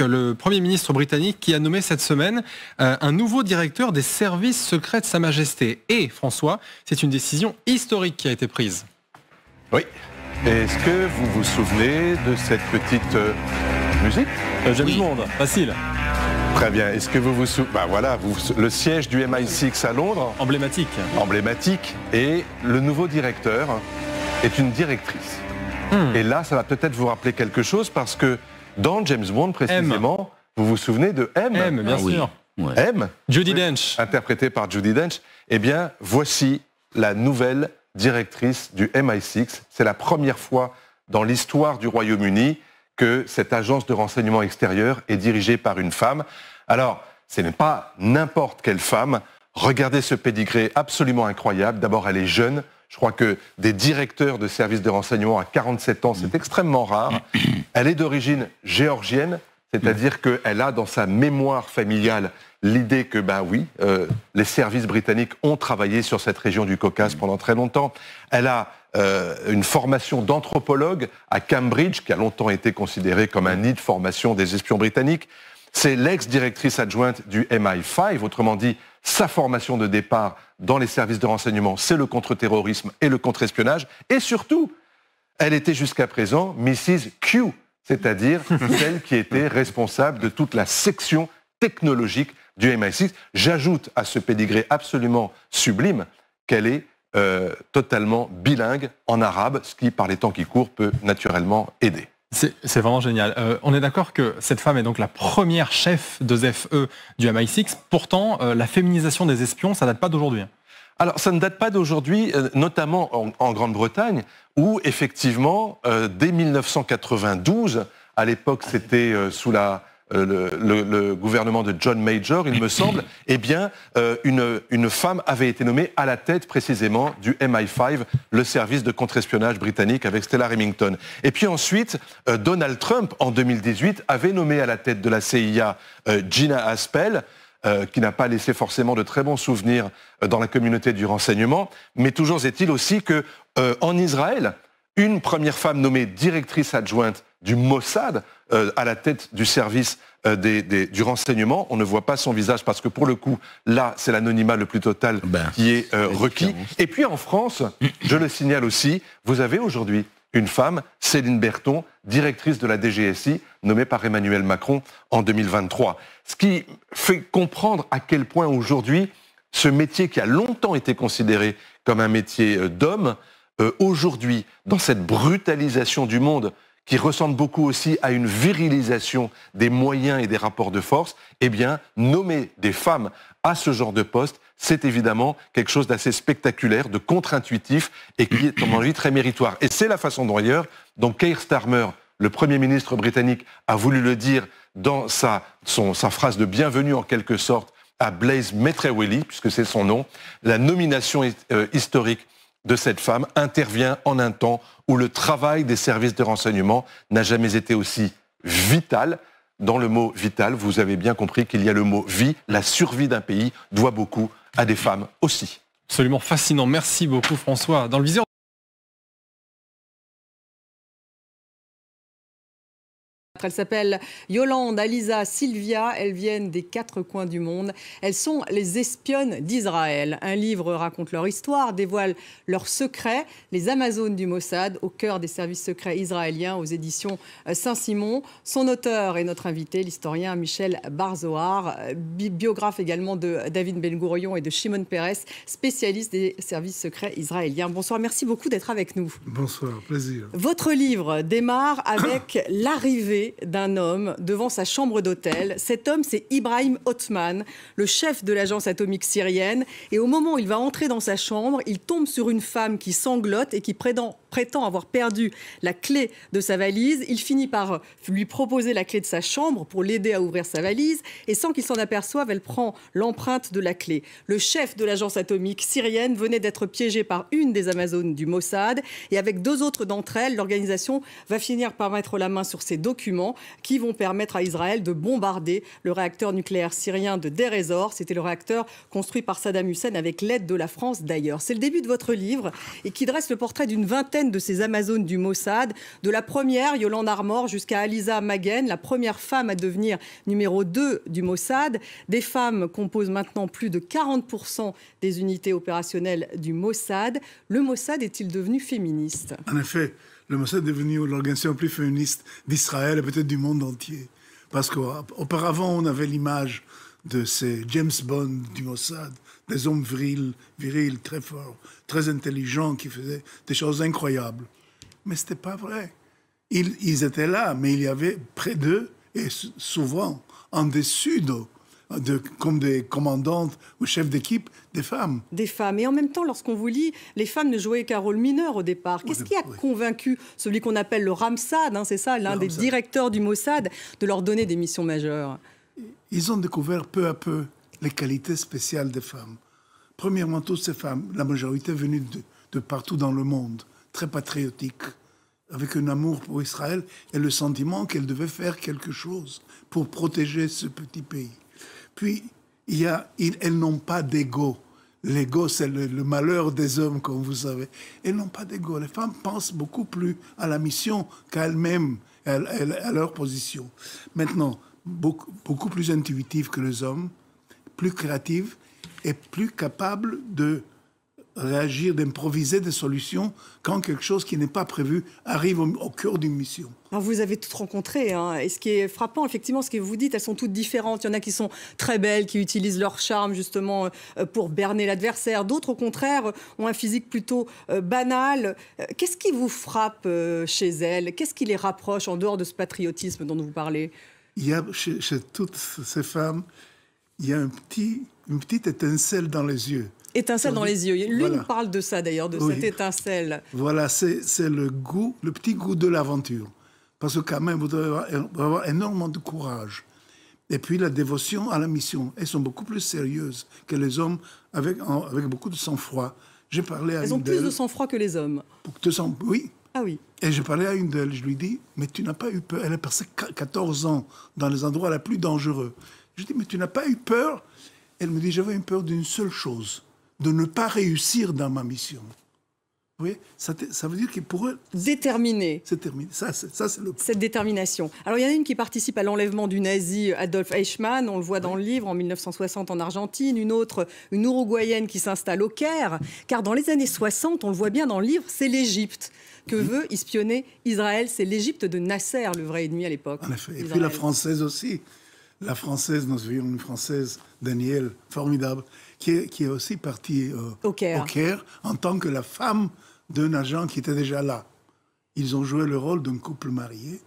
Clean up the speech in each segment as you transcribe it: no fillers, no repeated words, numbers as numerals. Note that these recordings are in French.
le Premier ministre britannique qui a nommé cette semaine un nouveau directeur des services secrets de Sa Majesté. Et François, c'est une décision historique qui a été prise. Oui. Est-ce que vous vous souvenez de cette petite musique James Bond, facile. Très bien. Est-ce que vous vous souvenez le siège du MI6 à Londres. Emblématique. Emblématique. Et le nouveau directeur est une directrice. Et là, ça va peut-être vous rappeler quelque chose parce que dans James Bond, précisément, vous vous souvenez de M. M, bien sûr. Ouais. M. Judi Dench. Interprétée par Judi Dench. Eh bien, voici la nouvelle directrice du MI6. C'est la première fois dans l'histoire du Royaume-Uni que cette agence de renseignement extérieur est dirigée par une femme. Alors, ce n'est pas n'importe quelle femme. Regardez ce pédigré absolument incroyable. D'abord, elle est jeune. Je crois que des directeurs de services de renseignement à 47 ans, c'est extrêmement rare. Elle est d'origine géorgienne, c'est-à-dire qu'elle a dans sa mémoire familiale l'idée que, les services britanniques ont travaillé sur cette région du Caucase pendant très longtemps. Elle a une formation d'anthropologue à Cambridge, qui a longtemps été considérée comme un nid de formation des espions britanniques. C'est l'ex-directrice adjointe du MI5, autrement dit, sa formation de départ dans les services de renseignement, c'est le contre-terrorisme et le contre-espionnage. Et surtout, elle était jusqu'à présent Mrs. Q, c'est-à-dire celle qui était responsable de toute la section technologique du MI6. J'ajoute à ce pédigré absolument sublime qu'elle est totalement bilingue en arabe, ce qui, par les temps qui courent, peut naturellement aider. C'est vraiment génial. On est d'accord que cette femme est donc la première chef de ZFE du MI6. Pourtant, la féminisation des espions, ça date pas d'aujourd'hui. Alors, ça ne date pas d'aujourd'hui, notamment en Grande-Bretagne, où effectivement, dès 1992, à l'époque c'était sous le gouvernement de John Major, il me semble, eh bien, une femme avait été nommée à la tête précisément du MI5, le service de contre-espionnage britannique avec Stella Remington. Et puis ensuite, Donald Trump, en 2018, avait nommé à la tête de la CIA Gina Haspel, qui n'a pas laissé forcément de très bons souvenirs dans la communauté du renseignement. Mais toujours est-il aussi qu'en Israël, une première femme nommée directrice adjointe du Mossad, à la tête du service du renseignement. On ne voit pas son visage parce que pour le coup, là, c'est l'anonymat le plus total qui est requis. Et puis en France, je le signale aussi, vous avez aujourd'hui une femme, Céline Berthon, directrice de la DGSI, nommée par Emmanuel Macron en 2023. Ce qui fait comprendre à quel point aujourd'hui, ce métier qui a longtemps été considéré comme un métier d'homme, aujourd'hui, dans cette brutalisation du monde, qui ressemble beaucoup aussi à une virilisation des moyens et des rapports de force, eh bien, nommer des femmes à ce genre de poste, c'est évidemment quelque chose d'assez spectaculaire, de contre-intuitif et qui est, à mon avis, très méritoire. Et c'est la façon dont Keir Starmer, le Premier ministre britannique, a voulu le dire dans sa phrase de bienvenue, en quelque sorte, à Blaise Maitrewelli, puisque c'est son nom. La nomination historique de cette femme intervient en un temps où le travail des services de renseignement n'a jamais été aussi vital. Dans le mot vital, vous avez bien compris qu'il y a le mot vie. La survie d'un pays doit beaucoup à des femmes aussi. Absolument fascinant. Merci beaucoup François. Dans le viseur Elles s'appellent Yolande, Alisa, Sylvia. Elles viennent des 4 coins du monde. Elles sont les espionnes d'Israël. Un livre raconte leur histoire, dévoile leurs secrets. Les Amazones du Mossad, au cœur des services secrets israéliens, aux éditions Saint-Simon. Son auteur est notre invité, l'historien Michel Bar-Zohar, biographe également de David Ben-Gourion et de Shimon Peres, spécialiste des services secrets israéliens. Bonsoir, merci beaucoup d'être avec nous. Bonsoir, plaisir. Votre livre démarre avec l'arrivée d'un homme devant sa chambre d'hôtel. Cet homme, c'est Ibrahim Othman, le chef de l'agence atomique syrienne. Et au moment où il va entrer dans sa chambre, il tombe sur une femme qui sanglote et qui prétend avoir perdu la clé de sa valise. Il finit par lui proposer la clé de sa chambre pour l'aider à ouvrir sa valise. Et sans qu'il s'en aperçoive, elle prend l'empreinte de la clé. Le chef de l'agence atomique syrienne venait d'être piégé par une des Amazones du Mossad. Et avec 2 autres d'entre elles, l'organisation va finir par mettre la main sur ces documents. justement, qui vont permettre à Israël de bombarder le réacteur nucléaire syrien de Deir ez-Zor. C'était le réacteur construit par Saddam Hussein avec l'aide de la France d'ailleurs. C'est le début de votre livre et qui dresse le portrait d'une vingtaine de ces Amazones du Mossad, de la première, Yolande Armor, jusqu'à Aliza Magen, la première femme à devenir numéro 2 du Mossad. Des femmes composent maintenant plus de 40% des unités opérationnelles du Mossad. Le Mossad est-il devenu féministe? En effet, le Mossad est devenu l'organisation la plus féministe d'Israël et peut-être du monde entier. Parce qu'auparavant, on avait l'image de ces James Bond du Mossad, des hommes virils, très forts, très intelligents, qui faisaient des choses incroyables. Mais ce n'était pas vrai. Ils étaient là, mais il y avait près d'eux, et souvent en dessus d'eux, comme des commandantes ou chefs d'équipe, des femmes. Des femmes. Et en même temps, lorsqu'on vous lit, les femmes ne jouaient qu'un rôle mineur au départ. Qu'est-ce qui a convaincu celui qu'on appelle le Ramsad, c'est ça, l'un des directeurs du Mossad, de leur donner des missions majeures? Ils ont découvert peu à peu les qualités spéciales des femmes. Premièrement, toutes ces femmes, la majorité venues de partout dans le monde, très patriotiques, avec un amour pour Israël et le sentiment qu'elles devaient faire quelque chose pour protéger ce petit pays. Puis, elles n'ont pas d'ego. L'ego, c'est le malheur des hommes, comme vous savez. Elles n'ont pas d'ego. Les femmes pensent beaucoup plus à la mission qu'à elles-mêmes, à leur position. Maintenant, beaucoup plus intuitives que les hommes, plus créatives et plus capables de réagir, d'improviser des solutions quand quelque chose qui n'est pas prévu arrive au cœur d'une mission. Alors vous avez toutes rencontré, et ce qui est frappant, effectivement, ce que vous dites, elles sont toutes différentes. Il y en a qui sont très belles, qui utilisent leur charme justement pour berner l'adversaire. D'autres, au contraire, ont un physique plutôt banal. Qu'est-ce qui vous frappe chez elles? Qu'est-ce qui les rapproche en dehors de ce patriotisme dont vous parlez? Il y a chez toutes ces femmes, il y a une petite étincelle dans les yeux. Étincelle dans les yeux. L'une parle de ça d'ailleurs, de cette étincelle. Voilà, c'est le petit goût de l'aventure. Parce que quand même, vous devez avoir énormément de courage. Et puis la dévotion à la mission. Elles sont beaucoup plus sérieuses que les hommes avec beaucoup de sang-froid. J'ai parlé à Elles ont plus de sang-froid que les hommes. Oui. Ah oui. Et j'ai parlé à une d'elles. Je lui dis, mais tu n'as pas eu peur. Elle a passé 14 ans dans les endroits les plus dangereux. Je dis, mais tu n'as pas eu peur? Elle me dit, j'avais eu peur d'une seule chose, de ne pas réussir dans ma mission. Vous voyez, ça veut dire que pour eux... Déterminée. C'est terminé. Ça, c'est le... Cette détermination. Alors, il y en a une qui participe à l'enlèvement du nazi Adolf Eichmann, on le voit dans le livre, en 1960 en Argentine. Une autre, une Uruguayenne qui s'installe au Caire. Car dans les années 60, on le voit bien dans le livre, c'est l'Égypte que veut espionner Israël. C'est l'Égypte de Nasser, le vrai ennemi à l'époque. En effet. Et puis la Française aussi. La Française, nous avions une Française, Danielle, formidable, qui est aussi partie au Caire en tant que la femme d'un agent qui était déjà là. Ils ont joué le rôle d'un couple marié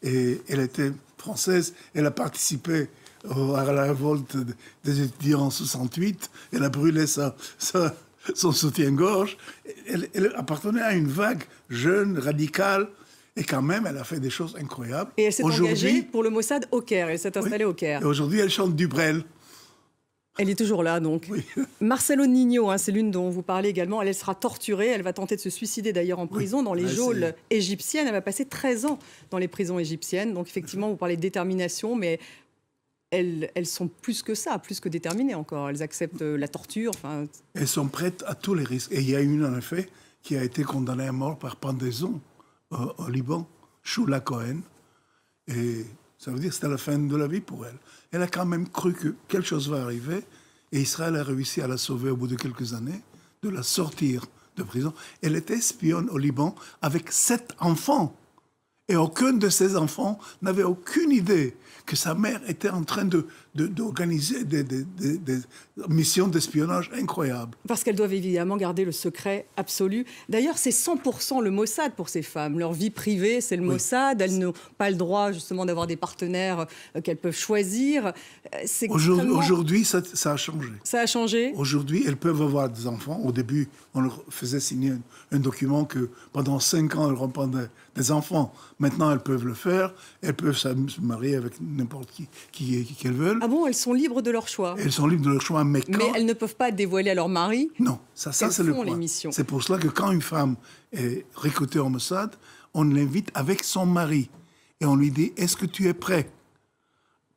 et elle était française. Elle a participé à la révolte des étudiants en 68. Elle a brûlé son soutien-gorge. Elle appartenait à une vague jeune, radicale. Et quand même, elle a fait des choses incroyables. Et elle s'est engagée pour le Mossad au Caire. Elle s'est installée au Caire. Et aujourd'hui, elle chante du Brel. Elle est toujours là, donc. Oui. Marcelo Niño, c'est l'une dont vous parlez également. Elle sera torturée. Elle va tenter de se suicider d'ailleurs en prison dans les geôles égyptiennes. Elle va passer 13 ans dans les prisons égyptiennes. Donc effectivement, vous parlez de détermination, mais elles sont plus que ça, plus que déterminées encore. Elles acceptent la torture. Elles sont prêtes à tous les risques. Et il y a une, en effet, qui a été condamnée à mort par pendaison au Liban, Shula Cohen. Et ça veut dire que c'était la fin de la vie pour elle. Elle a quand même cru que quelque chose va arriver et Israël a réussi à la sauver au bout de quelques années, de la sortir de prison. Elle était espionne au Liban avec 7 enfants. Et aucun de ces enfants n'avait aucune idée que sa mère était en train d'organiser des missions d'espionnage incroyables. Parce qu'elles doivent évidemment garder le secret absolu. D'ailleurs, c'est 100% le Mossad pour ces femmes. Leur vie privée, c'est le Mossad. Elles n'ont pas le droit, justement, d'avoir des partenaires qu'elles peuvent choisir. Aujourd'hui, ça a changé. Ça a changé. Aujourd'hui, elles peuvent avoir des enfants. Au début, on leur faisait signer un document que pendant 5 ans, elles reprenaient des enfants. Maintenant, elles peuvent le faire. Elles peuvent se marier avec n'importe qui qu'elles veulent. Ah bon, elles sont libres de leur choix. Elles sont libres de leur choix, mais elles ne peuvent pas dévoiler à leur mari. Non, ça c'est le point. C'est pour cela que quand une femme est recrutée au Mossad, on l'invite avec son mari. et on lui dit, est-ce que tu es prêt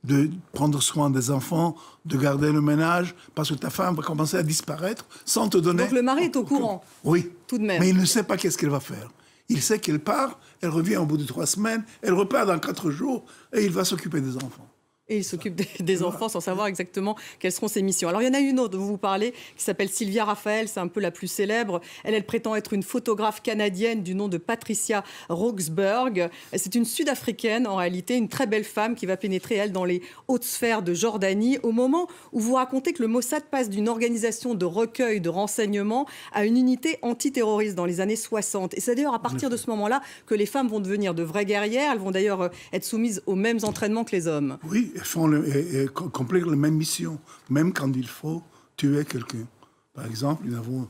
de prendre soin des enfants, de garder le ménage, parce que ta femme va commencer à disparaître sans te donner... Donc le mari est au courant. Oui, tout de même. Mais il ne sait pas qu'est-ce qu'elle va faire. Il sait qu'elle part, elle revient au bout de 3 semaines, elle repart dans 4 jours, et il va s'occuper des enfants. Et il s'occupe des enfants sans savoir exactement quelles seront ses missions. Alors, il y en a une autre dont vous parlez, qui s'appelle Sylvia Raphael, c'est un peu la plus célèbre. Elle prétend être une photographe canadienne du nom de Patricia Roxburgh. C'est une Sud-Africaine, en réalité, une très belle femme qui va pénétrer, elle, dans les hautes sphères de Jordanie, au moment où vous racontez que le Mossad passe d'une organisation de recueil de renseignements à une unité antiterroriste dans les années 60. Et c'est d'ailleurs à partir de ce moment-là que les femmes vont devenir de vraies guerrières. Elles vont d'ailleurs être soumises aux mêmes entraînements que les hommes. Oui. Complètent la même mission, même quand il faut tuer quelqu'un. Par exemple, nous avons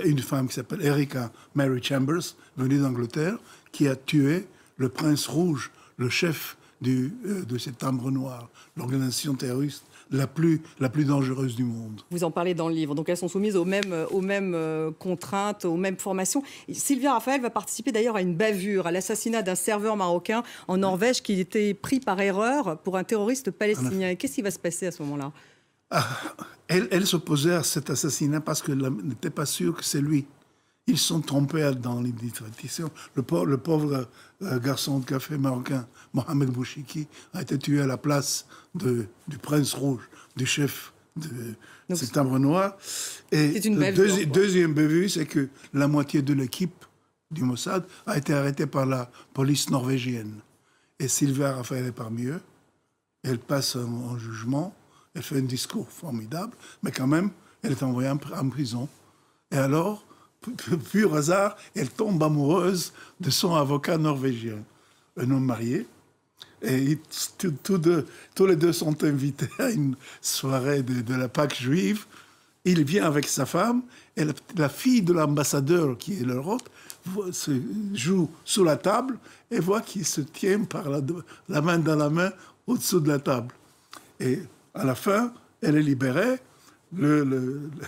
une femme qui s'appelle Erica Mary Chambers, venue d'Angleterre, qui a tué le Prince Rouge, le chef de Septembre Noir, l'organisation terroriste la plus dangereuse du monde. Vous en parlez dans le livre. Donc elles sont soumises aux mêmes contraintes, aux mêmes formations. Sylvia Raphael va participer d'ailleurs à une bavure, à l'assassinat d'un serveur marocain en Norvège qui était pris par erreur pour un terroriste palestinien. Et qu'est-ce qui va se passer à ce moment-là? Elle s'opposait à cet assassinat parce qu'elle n'était pas sûre que c'est lui. Ils sont trompés dans l'identification. Le pauvre garçon de café marocain, Mohamed Bouchiki, a été tué à la place du Prince Rouge, du chef de Septembre Noir. Et le deuxième bévue, c'est que la moitié de l'équipe du Mossad a été arrêtée par la police norvégienne. Et Sylvia Raphael est parmi eux. Elle passe en jugement, elle fait un discours formidable, mais quand même, elle est envoyée en prison. Et alors, pur hasard, elle tombe amoureuse de son avocat norvégien, un homme marié. Et tous les deux sont invités à une soirée de la Pâque juive. Il vient avec sa femme, et la fille de l'ambassadeur, qui est l'Europe, se joue sous la table et voit qu'il se tient par la main dans la main au-dessous de la table. Et à la fin, elle est libérée,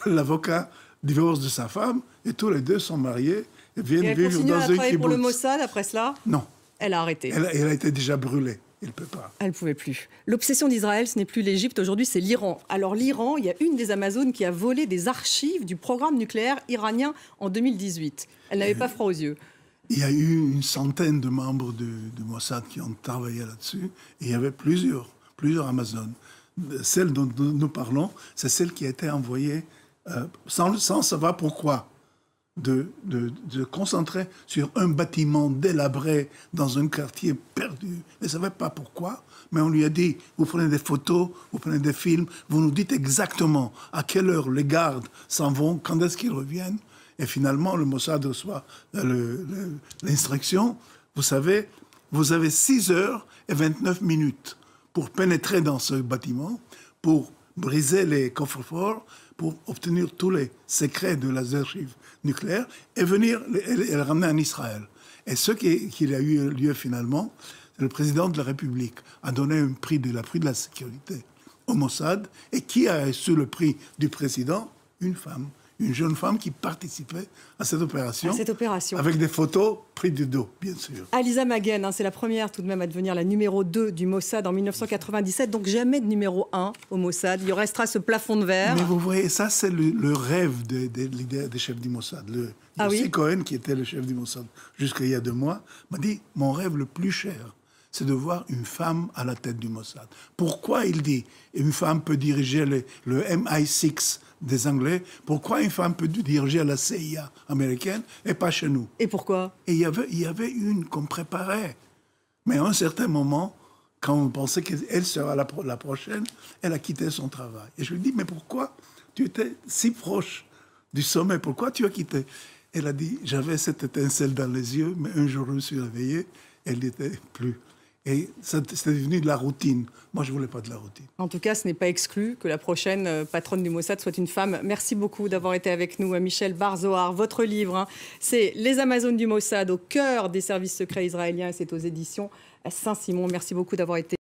l'avocat divorce de sa femme, et tous les deux sont mariés et viennent vivre dans un kibbutz. Elle continue à travailler pour le Mossad après cela? Non. Elle a arrêté. Elle a été déjà brûlée. Elle ne peut pas. Elle ne pouvait plus. L'obsession d'Israël, ce n'est plus l'Égypte, aujourd'hui c'est l'Iran. Alors l'Iran, il y a une des Amazones qui a volé des archives du programme nucléaire iranien en 2018. Elle n'avait pas froid aux yeux. Il y a eu une centaine de membres du Mossad qui ont travaillé là-dessus, et il y avait plusieurs Amazones. Celle dont nous parlons, c'est celle qui a été envoyée sans savoir pourquoi, de concentrer sur un bâtiment délabré dans un quartier perdu. Elle ne savait pas pourquoi, mais on lui a dit, vous prenez des photos, vous prenez des films, vous nous dites exactement à quelle heure les gardes s'en vont, quand est-ce qu'ils reviennent. Et finalement, le Mossad reçoit l'instruction. Vous savez, vous avez 6h29 pour pénétrer dans ce bâtiment, pour briser les coffres-forts, pour obtenir tous les secrets de les archives nucléaires et venir les ramener en Israël. Et ce qui a eu lieu finalement, le président de la République a donné un prix de la sécurité au Mossad, et qui a reçu le prix du président? Une femme. Une jeune femme qui participait à cette opération. Avec des photos prises du dos, bien sûr. Aliza Maghen, c'est la première tout de même à devenir la numéro 2 du Mossad en 1997. Donc jamais de numéro 1 au Mossad. Il restera ce plafond de verre. Mais vous voyez, ça c'est le rêve des chefs du Mossad. Yossi Cohen, qui était le chef du Mossad jusqu'à il y a 2 mois, m'a dit, mon rêve le plus cher, c'est de voir une femme à la tête du Mossad. Pourquoi il dit une femme peut diriger le MI6 des Anglais? Pourquoi une femme peut diriger la CIA américaine et pas chez nous? Et pourquoi? Et il y avait une qu'on préparait. Mais à un certain moment, quand on pensait qu'elle sera la prochaine, elle a quitté son travail. Et je lui dis, mais pourquoi tu étais si proche du sommet? Pourquoi tu as quitté? Elle a dit, j'avais cette étincelle dans les yeux, mais un jour je me suis réveillé, elle n'était plus. Et c'est devenu de la routine. Moi, je ne voulais pas de la routine. En tout cas, ce n'est pas exclu que la prochaine patronne du Mossad soit une femme. Merci beaucoup d'avoir été avec nous, Michel Bar-Zohar. Votre livre, c'est Les Amazones du Mossad, au cœur des services secrets israéliens. C'est aux éditions Saint-Simon. Merci beaucoup d'avoir été